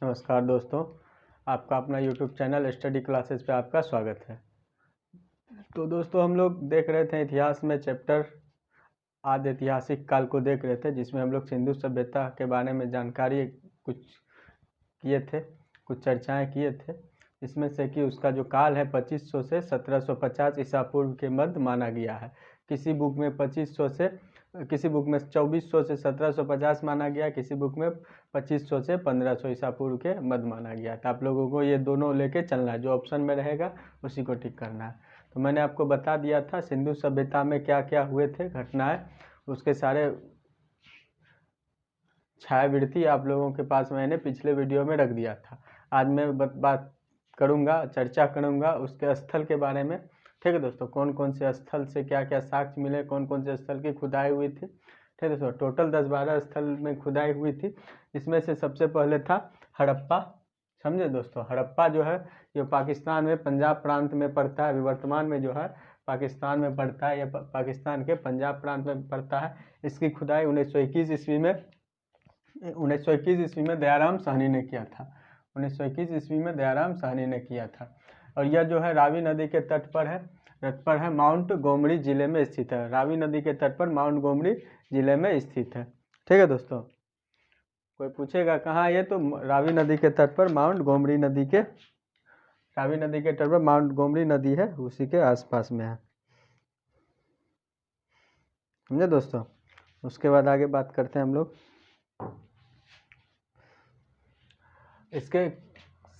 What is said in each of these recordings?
नमस्कार दोस्तों, आपका अपना YouTube चैनल स्टडी क्लासेस पे आपका स्वागत है। तो दोस्तों हम लोग देख रहे थे इतिहास में चैप्टर आदि ऐतिहासिक काल को देख रहे थे, जिसमें हम लोग सिंधु सभ्यता के बारे में जानकारी कुछ किए थे, कुछ चर्चाएं किए थे। इसमें से कि उसका जो काल है 2500 से 1750 ईसा पूर्व के मध्य माना गया है। किसी बुक में 2400 से 1750 माना गया, किसी बुक में 2500 से 1500 ईसा पूर्व के मध्य माना गया। तो आप लोगों को ये दोनों लेके चलना है, जो ऑप्शन में रहेगा उसी को टिक करना है। तो मैंने आपको बता दिया था सिंधु सभ्यता में क्या क्या हुए थे घटनाएं, उसके सारे छायावृत्ति आप लोगों के पास मैंने पिछले वीडियो में रख दिया था। आज मैं बात करूंगा, चर्चा करूंगा उसके स्थल के बारे में। ठीक है दोस्तों, कौन कौन से स्थल से क्या क्या साक्ष्य मिले, कौन कौन से स्थल की खुदाई हुई थी। ठीक है दोस्तों, टोटल 10-12 स्थल में खुदाई हुई थी। इसमें से सबसे पहले था हड़प्पा। समझे दोस्तों, हड़प्पा जो है ये पाकिस्तान में पंजाब प्रांत में पड़ता है। अभी वर्तमान में जो है पाकिस्तान में पड़ता है, यह पाकिस्तान के पंजाब प्रांत में पड़ता है। इसकी खुदाई 1921 ईस्वी में दयाराम साहनी ने किया था। 1921 ईस्वी में दयाराम साहनी ने किया था। और यह जो है रावी नदी के तट पर है, माउंट गोमरी जिले में स्थित है। रावी नदी के तट पर माउंट गोमरी जिले में स्थित है। ठीक है दोस्तों, कोई पूछेगा कहाँ ये, तो रावी नदी के तट पर रावी नदी के तट पर माउंट गोमरी नदी है, उसी के आसपास में है। समझे दोस्तों। उसके बाद आगे बात करते हैं हम लोग। इसके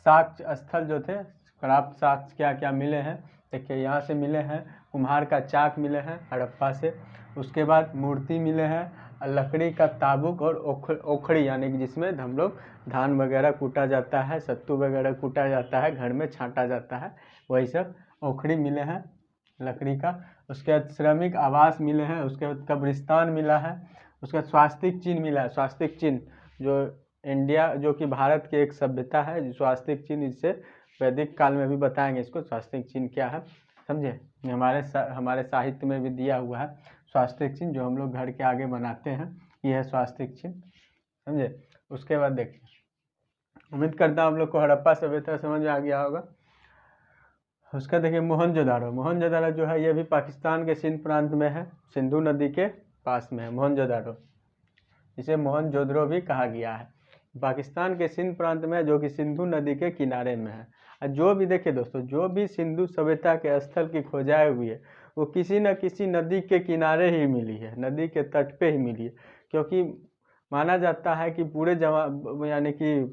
साक्ष्य स्थल जो थे, प्राप्त साक्ष्य क्या क्या मिले हैं देखिए। यहाँ से मिले हैं कुम्हार का चाक मिले हैं हड़प्पा से। उसके बाद मूर्ति मिले हैं, लकड़ी का ताबूक और ओखड़ी, यानी कि जिसमें हम लोग धान वगैरह कूटा जाता है, सत्तू वगैरह कूटा जाता है, घर में छांटा जाता है, वही सब ओखड़ी मिले हैं लकड़ी का। उसके बाद श्रमिक आवास मिले हैं। उसके बाद कब्रिस्तान मिला है। उसके बाद स्वास्तिक चिन्ह मिला है। स्वास्तिक चिन्ह जो इंडिया, जो कि भारत की एक सभ्यता है, स्वास्तिक चिन्ह, इससे वैदिक काल में भी बताएंगे इसको स्वास्तिक चिन्ह क्या है। समझे, हमारे साहित्य में भी दिया हुआ है स्वास्तिक चिन्ह, जो हम लोग घर के आगे बनाते हैं, ये है स्वास्तिक चिन्ह। समझे। उसके बाद देखिए, उम्मीद करता हूँ हम लोग को हड़प्पा सभ्यता समझ में आ गया होगा। उसका देखिए मोहनजोदारो जो है, ये भी पाकिस्तान के सिंध प्रांत में है, सिंधु नदी के पास में है मोहनजोदारो। इसे मोहनजोदड़ो भी कहा गया है। पाकिस्तान के सिंध प्रांत में, जो कि सिंधु नदी के किनारे में है। जो भी देखिए दोस्तों, जो भी सिंधु सभ्यता के स्थल की खोजाई हुई है, वो किसी न किसी नदी के किनारे ही मिली है, नदी के तट पे ही मिली है। क्योंकि माना जाता है कि पूरे यानी कि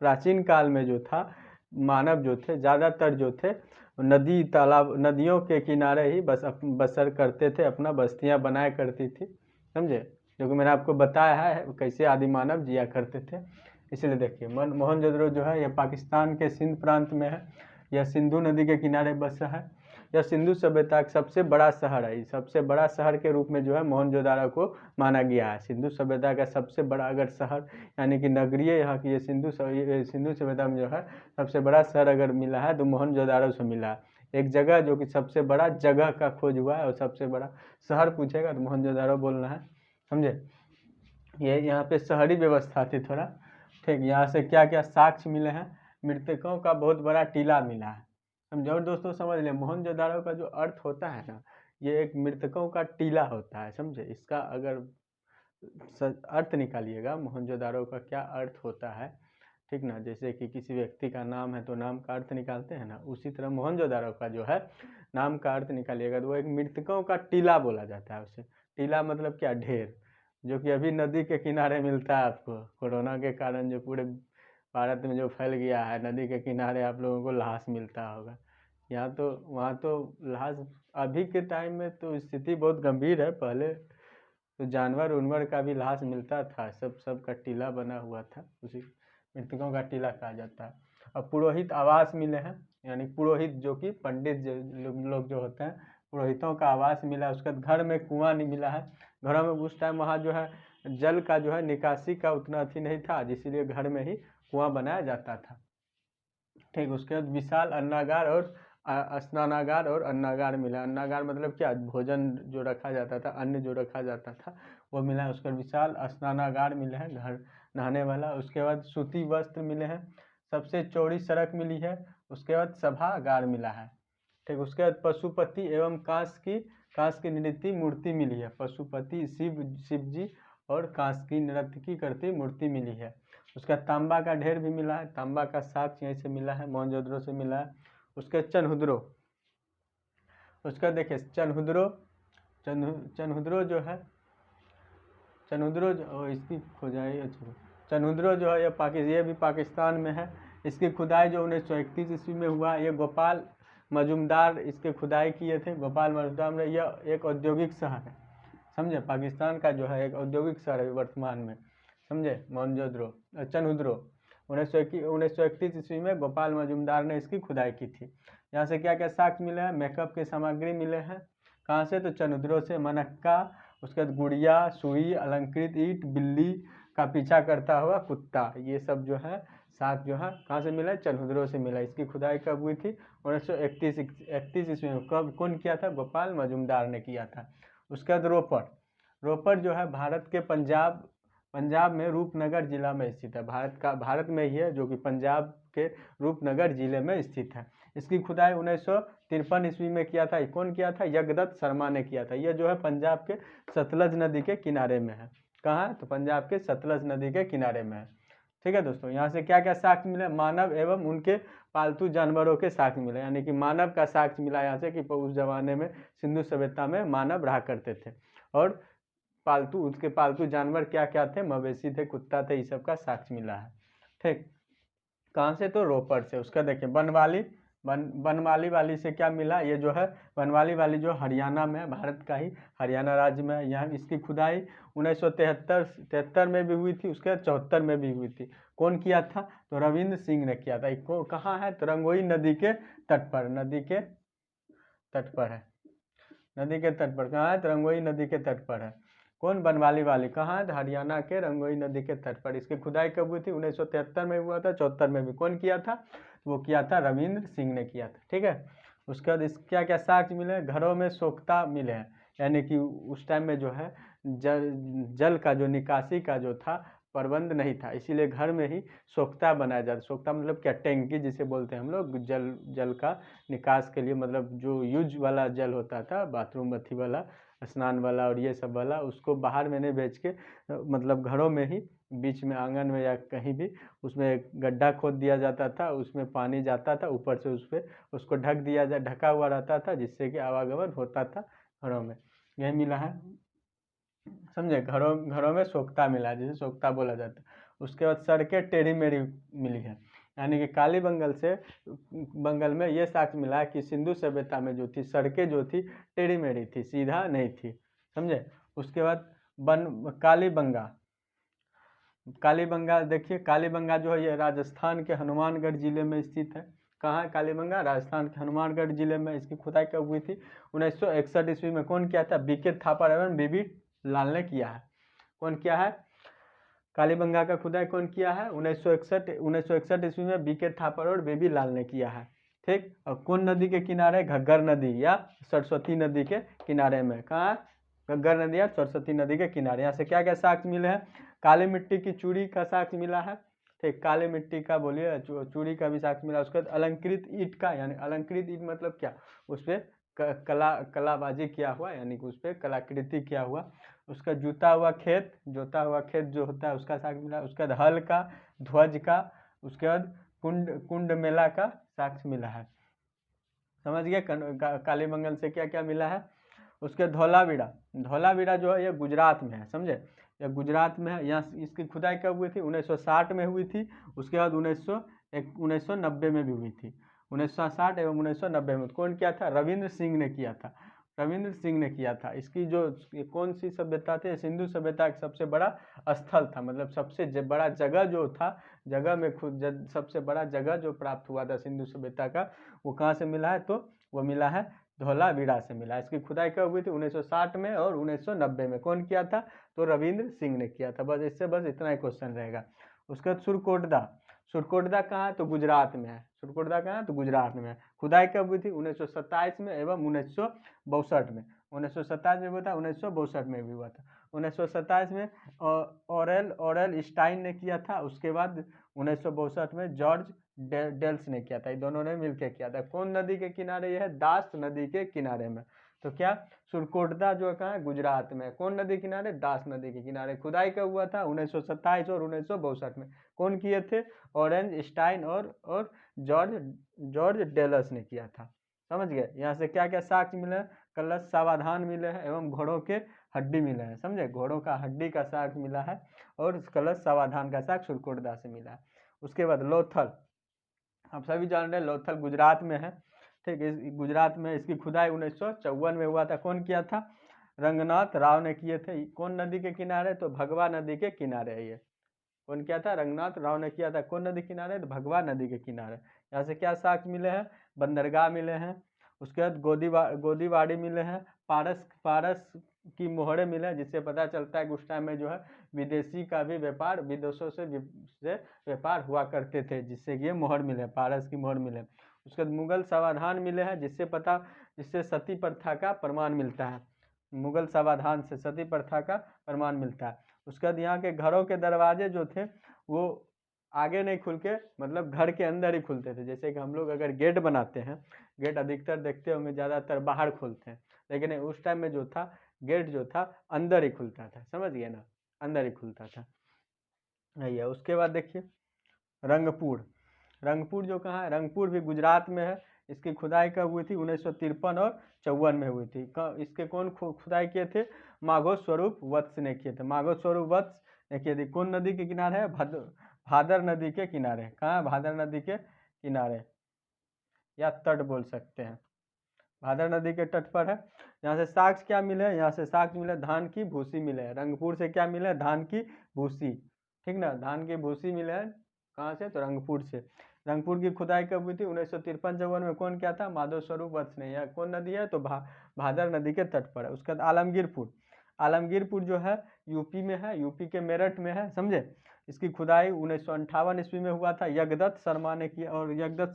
प्राचीन काल में जो था, मानव जो थे, ज़्यादातर जो थे नदी तालाब नदियों के किनारे ही बसर करते थे, अपना बस्तियां बनाया करती थी। समझे, जो कि मैंने आपको बताया है कैसे आदि मानव जिया करते थे। इसलिए देखिए मोहनजोदड़ो जो है, यह पाकिस्तान के सिंध प्रांत में है। यह सिंधु नदी के किनारे बसा है। यह सिंधु सभ्यता का सबसे बड़ा शहर है। सबसे बड़ा शहर के रूप में जो है मोहनजोदारो को माना गया है। सिंधु सभ्यता का सबसे बड़ा अगर शहर, यानी कि नगरीय यहाँ की ये सिंधु सभ्यता में जो है सबसे बड़ा शहर अगर मिला है तो मोहनजोदारो से मिला है। एक जगह जो कि सबसे बड़ा जगह का खोज हुआ है और सबसे बड़ा शहर पूछेगा तो मोहनजोदारो बोलना है। समझे, ये यहाँ पे शहरी व्यवस्था थी थोड़ा। ठीक, यहाँ से क्या क्या साक्ष्य मिले हैं, मृतकों का बहुत बड़ा टीला मिला है। समझो दोस्तों, समझ ले मोहनजोदारो का जो अर्थ होता है ना, ये एक मृतकों का टीला होता है। समझे, इसका अगर अर्थ निकालिएगा मोहनजोदारो का क्या अर्थ होता है, ठीक ना, जैसे कि किसी व्यक्ति का नाम है तो नाम का अर्थ निकालते हैं ना, उसी तरह मोहनजोदारो का जो है नाम का अर्थ निकालिएगा तो वो एक मृतकों का टीला बोला जाता है उसे। टीला मतलब क्या, ढेर, जो कि अभी नदी के किनारे मिलता है आपको। कोरोना के कारण जो पूरे भारत में जो फैल गया है, नदी के किनारे आप लोगों को लाश मिलता होगा। यहाँ तो वहाँ तो लाश, अभी के टाइम में तो स्थिति बहुत गंभीर है, पहले तो जानवर उनवर का भी लाश मिलता था, सब का टीला बना हुआ था, उसी मृतकों का टीला कहा जाता है। और पुरोहित आवास मिले हैं, यानी पुरोहित जो कि पंडित लोग जो होते हैं, पुरोहितों का आवास मिला है। उसके बाद घर में कुआं नहीं मिला है। घरों में उस टाइम वहाँ जो है जल का जो है निकासी का उतना अथी नहीं था, जिसलिए घर में ही कुआं बनाया जाता था। ठीक, उसके बाद विशाल अन्नागार और स्नानागार और अन्नागार मिला। अन्नागार मतलब क्या, भोजन जो रखा जाता था, अन्न जो रखा जाता था वो मिला है। उसका विशाल स्नानागार मिले हैं, घर नहाने वाला। उसके बाद सूती वस्त्र मिले हैं, सबसे चौड़ी सड़क मिली है। उसके बाद सभागार मिला है, ठीक। उसके बाद पशुपति एवं कांस की नृत्य मूर्ति मिली है। पशुपति शिव जी और कांस की नृत्य की करती मूर्ति मिली है। उसका तांबा का ढेर भी मिला है, तांबा का साक्ष्य यहीं से मिला है, मोहनजोदड़ो से मिला है। उसके चनहुद्रो, उसका देखिए चनहुद्रो जो है, चनहुद्रो इसकी खुदाई, चनहुद्रो जो है ये भी पाकिस्तान में है। इसकी खुदाई जो 1931 ईस्वी में हुआ। ये गोपाल मजुमदार इसके खुदाई किए थे। गोपाल मजुमदार में यह एक औद्योगिक शहर है, समझे। पाकिस्तान का जो है एक औद्योगिक शहर है वर्तमान में, समझे। मोहनजोदड़ो चनहुद्रो 1931 ईस्वी में गोपाल मजुमदार ने इसकी खुदाई की थी। यहाँ से क्या क्या साक्ष्य मिले हैं, मेकअप के सामग्री मिले हैं। कहाँ से, तो चनहुद्रो से। मनक्का, उसके बाद गुड़िया, सुई, अलंकृत ईंट, बिल्ली का पीछा करता हुआ कुत्ता, ये सब जो है साक्ष्य जो है कहाँ से मिला, चनहुद्रो से मिला। इसकी खुदाई कब हुई थी, 1931 ईस्वी में। कब, कौन किया था, गोपाल मजुमदार ने किया था। उसके बाद रोपड़ जो है भारत के पंजाब में रूपनगर जिला में स्थित है। भारत में ही है, जो कि पंजाब के रूपनगर जिले में स्थित है। इसकी खुदाई 1953 ईस्वी में किया था। कौन किया था, यज्ञदत्त शर्मा ने किया था। यह जो है पंजाब के सतलज नदी के किनारे में है। कहाँ है, तो पंजाब के सतलज नदी के किनारे में है, ठीक है दोस्तों। यहाँ से क्या क्या साक्ष्य मिले, मानव एवं उनके पालतू जानवरों के साक्ष्य मिले, यानी कि मानव का साक्ष्य मिला यहाँ से कि उस जमाने में सिंधु सभ्यता में मानव रहा करते थे। और उसके पालतू जानवर क्या क्या थे, मवेशी थे, कुत्ता थे, इस सब का साक्ष्य मिला है, ठीक। कहाँ से, तो रोपड़ से। उसका देखिए बनवाली वाली से क्या मिला, ये जो है बनवाली वाली जो हरियाणा में, भारत का ही हरियाणा राज्य में। यहाँ इसकी खुदाई 1973 में भी हुई थी। उसके बाद 74 में भी हुई थी। कौन किया था, तो रविंद्र सिंह ने किया था। कहाँ है, तो रंगोई नदी के तट पर, नदी के तट पर है। नदी के तट पर कहाँ है, तो रंगोई नदी के तट पर है। कौन, बनवाली वाली, कहाँ है, हरियाणा के रंगोई नदी के तट पर। इसकी खुदाई कब हुई थी, 1973 में हुआ था। 74 में भी कौन किया था, वो किया था रविंद्र सिंह ने किया था, ठीक है। उसके बाद इस क्या क्या साक्ष्य मिले, घरों में सोख्ता मिले हैं, यानी कि उस टाइम में जो है जल का जो निकासी का जो था प्रबंध नहीं था, इसीलिए घर में ही सोख्ता बनाया जाता। सोख्ता मतलब क्या, टैंकी जिसे बोलते हैं हम लोग, जल का निकास के लिए, मतलब जो यूज वाला जल होता था, बाथरूम अथी वाला, स्नान वाला और ये सब वाला, उसको बाहर में नहीं भेज के मतलब घरों में ही, बीच में आंगन में या कहीं भी उसमें गड्ढा खोद दिया जाता था, उसमें पानी जाता था, ऊपर से उस पर उसको ढका हुआ रहता था, जिससे कि आवागमन होता था घरों में। यही मिला है, समझे। घरों में सोख्ता मिला है, जिसे सोख्ता बोला जाता है। उसके बाद सड़कें टेढ़ी मेढ़ी मिली है, यानी कि बंगाल में ये साक्ष्य मिला है कि सिंधु सभ्यता में जो थी सड़कें जो थी टेढ़ी मेढ़ी थी, सीधा नहीं थी, समझे। उसके बाद कालीबंगा देखिए, कालीबंगा जो है ये राजस्थान के हनुमानगढ़ जिले में स्थित है। कहाँ है कालीबंगा, राजस्थान के हनुमानगढ़ जिले में। इसकी खुदाई कब हुई थी, 1961 ईस्वी में। कौन किया था, बीके थापर एवं बीबी लाल ने किया है। कौन किया है, कालीबंगा का खुदाई कौन किया है, 1961 ईस्वी में बीके थापर और बेबी लाल ने किया है, ठीक। और कौन नदी के किनारे, घग्गर नदी या सरस्वती नदी के किनारे में। कहाँ, घग्गर नदी या सरस्वती नदी के किनारे। यहाँ से क्या क्या साक्ष्य मिले हैं, काली मिट्टी की चूड़ी का साक्ष्य मिला है, ठीक। काली मिट्टी का बोलिए चूड़ी का भी साक्ष्य मिला। उसके बाद अलंकृत ईंट का, यानी अलंकृत ईंट मतलब क्या, उस पर कलाबाजी किया हुआ, यानी कि उस पर कलाकृति किया हुआ। उसका जोता हुआ खेत जो होता है उसका साक्ष्य मिला। उसके बाद हल का, ध्वज का, उसके बाद कुंड मेला का साक्ष्य मिला है, समझ गए। कालीबंगल से क्या क्या मिला है। उसके धौलावीरा जो है ये गुजरात में है, समझे। यह गुजरात में है। यहाँ इसकी खुदाई कब हुई थी, 1960 में हुई थी। उसके बाद 1990 में भी हुई थी। 1960 एवं 1990 में कौन किया था, रविंद्र सिंह ने किया था। इसकी जो कौन सी सभ्यता थी, सिंधु सभ्यता का सबसे बड़ा स्थल था, मतलब सबसे बड़ा जगह जो था, जगह में सबसे बड़ा जगह जो प्राप्त हुआ था सिंधु सभ्यता का, वो कहाँ से मिला है, तो वो मिला है धौलावीरा से मिला। इसकी खुदाई कब हुई थी, 1960 में और 1990 में। कौन किया था, तो रविंद्र सिंह ने किया था। बस इससे इतना ही क्वेश्चन रहेगा। उसके बाद सुरकोटदा कहाँ है? तो गुजरात में है। सुरकोटदा कहाँ है? तो गुजरात में है। खुदाई कब हुई थी? 1927 में एवं 1962 में। 1927 में हुआ था, 1962 में भी हुआ था। 1927 में ऑरेल स्टाइन ने किया था, उसके बाद 1962 में जॉर्ज डेल्स ने किया था। ये दोनों ने मिलकर किया था। कौन नदी के किनारे? यह है दास नदी के किनारे में। तो क्या सुरकोटदा जो है कहाँ है? गुजरात में। कौन नदी किनारे? दास नदी के किनारे। खुदाई कब हुआ था? 1927 और 1962 में। कौन किए थे? ऑरेंज स्टाइन और जॉर्ज डेलस ने किया था। समझ गए? यहाँ से क्या क्या साक्ष्य मिले हैं? कलश सावधान मिले हैं एवं घोड़ों के हड्डी मिले हैं। समझे? घोड़ों का हड्डी का साक्ष्य मिला है और कलश सावधान का साक्ष्य सुरकोटदा से मिला है। उसके बाद लोथल, आप सभी जान रहे हैं लोथल गुजरात में है। ठीक है, गुजरात में इसकी खुदाई 1954 में हुआ था। कौन किया था? रंगनाथ राव ने किए थे। कौन नदी के किनारे? तो भगवा नदी के किनारे है ये। कौन किया था? रंगनाथ राव ने किया था। कौन नदी किनारे? तो भगवा नदी के किनारे। यहाँ से क्या साक्ष्य मिले हैं? बंदरगाह मिले हैं। उसके बाद गोदीवाड़ी मिले हैं। पारस की मोहरे मिले हैं, जिससे पता चलता है कि उस टाइम में जो है विदेशी का भी व्यापार, विदेशों से व्यापार हुआ करते थे, जिससे ये मोहर मिले, पारस की मोहर मिले। उसके बाद मुगल समाधान मिले हैं, जिससे सती प्रथा का प्रमाण मिलता है। मुगल समाधान से सती प्रथा का प्रमाण मिलता है। उसके बाद यहाँ के घरों के दरवाजे जो थे वो आगे नहीं खुल के, मतलब घर के अंदर ही खुलते थे। जैसे कि हम लोग अगर गेट बनाते हैं, गेट अधिकतर देखते होंगे ज़्यादातर बाहर खुलते हैं, लेकिन उस टाइम में जो था गेट जो था अंदर ही खुलता था। समझ गए ना? अंदर ही खुलता था। यही है। उसके बाद देखिए रंगपुर जो कहाँ है? रंगपुर भी गुजरात में है। इसकी खुदाई कब हुई थी? 1953 और 54 में हुई थी। इसके कौन खुदाई किए थे? माघो स्वरूप वत्स ने किए थे। माघो स्वरूप वत्स ने किए थे। कौन नदी के किनारे है? भादर नदी के किनारे। कहाँ? भादर नदी के किनारे या तट बोल सकते हैं। भादर नदी के तट पर है। यहाँ से साक्ष्य क्या मिले? यहाँ से साक्ष्य मिले धान की भूसी मिले है। रंगपुर से क्या मिले? धान की भूसी। ठीक ना? धान की भूसी मिले है। कहाँ से? तो रंगपुर से। रंगपुर की खुदाई कब हुई थी? 1953-54 में। कौन किया था? माधव स्वरूप वत्स ने। यह कौन नदी है? तो भादर नदी के तट पर है। उसके बाद आलमगीरपुर जो है यूपी में है, यूपी के मेरठ में है। समझे? इसकी खुदाई 1958 ईस्वी में हुआ था। यज्ञदत्त शर्मा ने किया, और यज्ञदत्त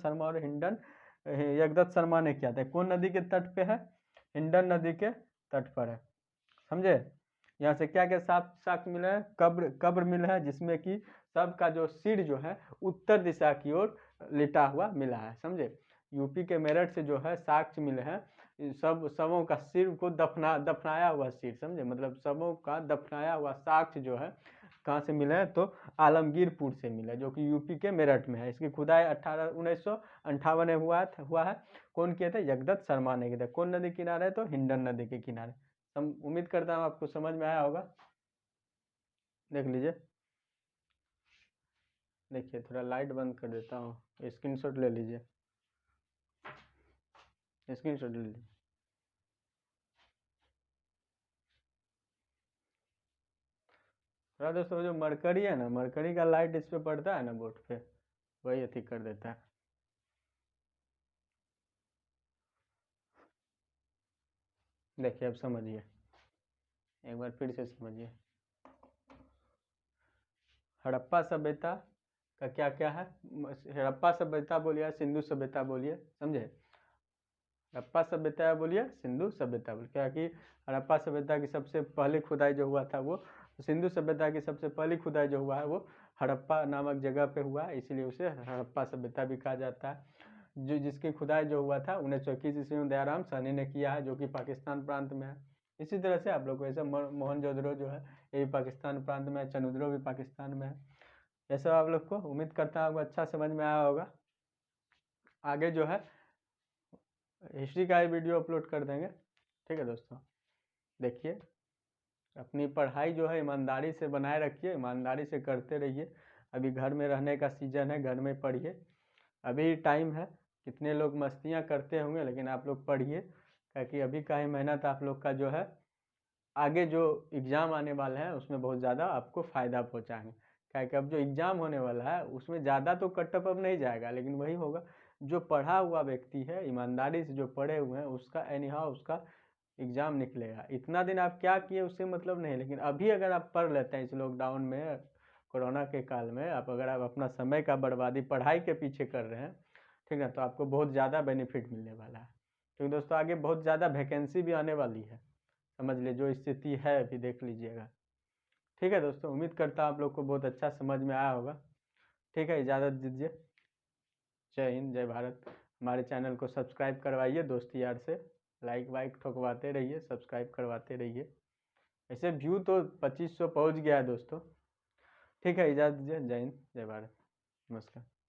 शर्मा ने किया था। कौन नदी के तट पे है? हिंडन नदी के तट पर है। समझे? यहाँ से क्या क्या साक्ष्य मिला है? कब्र मिला है, जिसमें कि सबका जो सिर जो है उत्तर दिशा की ओर लिटा हुआ मिला है। समझे? यूपी के मेरठ से जो है साक्ष्य मिले हैं, सबों का सिर को दफनाया हुआ सिर। समझे? मतलब सबों का दफनाया हुआ साक्ष्य जो है कहाँ से मिला है? तो आलमगीरपुर से मिला, जो कि यूपी के मेरठ में है। इसकी खुदाई 1958 में हुआ है। कौन किए थे? यज्ञदत्त शर्मा ने किया था। कौन नदी किनारे है? तो हिंडन नदी के किनारे। उम्मीद करता हूँ आपको समझ में आया होगा। देख लीजिए, देखिए थोड़ा लाइट बंद कर देता हूँ, स्क्रीनशॉट ले लीजिए, स्क्रीनशॉट ले लीजिए। थोड़ा दोस्तों जो मरकरी है ना, मरकरी का लाइट इस पे पड़ता है ना बोर्ड पे, वही अथी कर देता है। देखिए अब समझिए, एक बार फिर से समझिए। हड़प्पा सभ्यता का क्या क्या है? हड़प्पा सभ्यता बोलिए, सिंधु सभ्यता बोलिए। समझे? हड़प्पा सभ्यता बोलिए, सिंधु सभ्यता बोलिए। क्या कि हड़प्पा सभ्यता की सबसे पहली खुदाई जो हुआ था वो, सिंधु सभ्यता की सबसे पहली खुदाई जो हुआ है वो हड़प्पा नामक जगह पे हुआ है, इसीलिए उसे हड़प्पा सभ्यता भी कहा जाता है। जिसकी खुदाई जो हुआ था 1921 ईस्वी में दयाराम साहनी ने किया है, जो कि पाकिस्तान प्रांत में है। इसी तरह से आप लोग को ऐसा मोहनजोदड़ो जो है ये भी पाकिस्तान प्रांत में है, चनुद्रो भी पाकिस्तान में है। ऐसा आप लोग को उम्मीद करता हूँ अच्छा समझ में आया होगा। आगे जो है हिस्ट्री का ही वीडियो अपलोड कर देंगे। ठीक है दोस्तों, देखिए अपनी पढ़ाई जो है ईमानदारी से बनाए रखिए, ईमानदारी से करते रहिए। अभी घर में रहने का सीज़न है, घर में पढ़िए, अभी टाइम है। कितने लोग मस्तियाँ करते होंगे, लेकिन आप लोग पढ़िए, क्योंकि अभी का ही मेहनत आप लोग का जो है आगे जो एग्ज़ाम आने वाला है उसमें बहुत ज़्यादा आपको फ़ायदा पहुँचाएंगे। क्योंकि अब जो एग्ज़ाम होने वाला है उसमें ज़्यादा तो कटअप अब नहीं जाएगा, लेकिन वही होगा जो पढ़ा हुआ व्यक्ति है, ईमानदारी से जो पढ़े हुए हैं, उसका एनी हाउ उसका एग्ज़ाम निकलेगा। इतना दिन आप क्या किए उससे मतलब नहीं, लेकिन अभी अगर आप पढ़ लेते हैं इस लॉकडाउन में, कोरोना के काल में अगर आप अपना समय का बर्बादी पढ़ाई के पीछे कर रहे हैं, ठीक है, तो आपको बहुत ज़्यादा बेनिफिट मिलने वाला है। क्योंकि दोस्तों आगे बहुत ज़्यादा वैकेंसी भी आने वाली है, समझ लीजिए, जो स्थिति है अभी देख लीजिएगा। ठीक है दोस्तों, उम्मीद करता हूँ आप लोग को बहुत अच्छा समझ में आया होगा। ठीक है, इजाज़त दीजिए। जय हिंद, जय भारत। हमारे चैनल को सब्सक्राइब करवाइए दोस्त यार से, लाइक वाइक ठोकवाते रहिए, सब्सक्राइब करवाते रहिए। ऐसे व्यू तो 2500 पहुँच गया है दोस्तों। ठीक है, इजाज़त दीजिए। जय हिंद, जय भारत। नमस्कार।